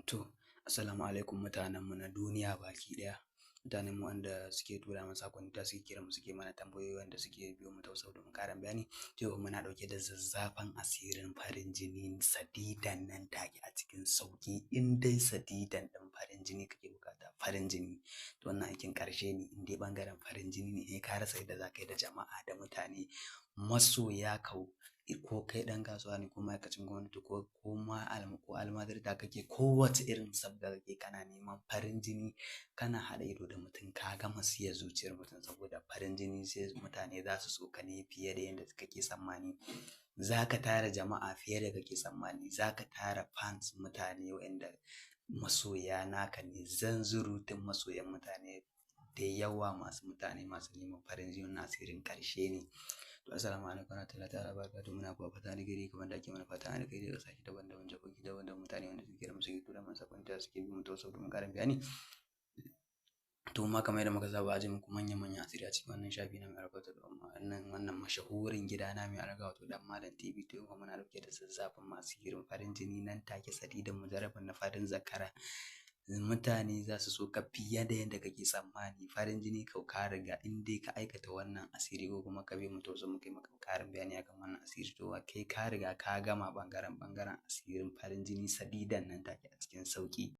To, assalamu alaikum mutanenmu na duniya baki ɗaya. Mutanenmu wanda suke tura mana saƙonni ta suke kiran mu suke mana tambayoyi wanda suke biyo mu ta WhatsApp domin ƙarin bayani. Yau muna ɗauke da zazzafan asirin farin jini sadidan nan take a cikin sauƙi. In dai sadidan ɗin farin jini kake buƙata, farin jini, to wannan aikin ƙarshe ne. In dai ɓangaren farin jini ne, ka rasa yadda za ka yi da jama'a da mutane masoya ko kai ɗan kasuwa ne ko ma'aikacin gwamnati ko ma almajirta kake ko wace irin sabga kake kana neman farin jini, kana haɗa ido da mutum ka gama siya zuciyar mutum saboda farin jini sai mutane za su so ka ne fiye da yadda kake tsammani. Za ka tara jama'a fiye da kake tsammani, za ka tara fans mutane waɗanda masoya naka ne, zanzurutun masoyan mutane da yawa mutane masu neman farin jini. Wannan asirin ƙarshe ne. To assalamu alaikum warahmatullahi ta'ala wabarakatuh. Muna kuwa fata alheri kamar da ake mana fata alheri daga sashe daban-daban, jagogi daban-daban, mutane wanda suke kira mu suke tura mana saƙonni ta suke bi mu ta WhatsApp domin ƙarin bayani. To ma kamar yadda muka saba ajiye muku manya-manyan asiri a cikin wannan shafi na mai albarka wannan mashahurin gida na mai albarka wato Ɗan Malam TV. To yau muna ɗauke da zazzafan masu irin farin jini nan take sadidan mujarrabin na farin zakara. Mutane za su so ka fiye da yadda kake tsammani. Farin jini ka riga in dai ka aikata wannan asiri ko kuma ka bi mu ta WhatsApp muka yi maka ƙarin bayani akan wannan asiri, to kai ka riga ka gama ɓangaren asirin farin jini sadidan nan take a cikin sauƙi.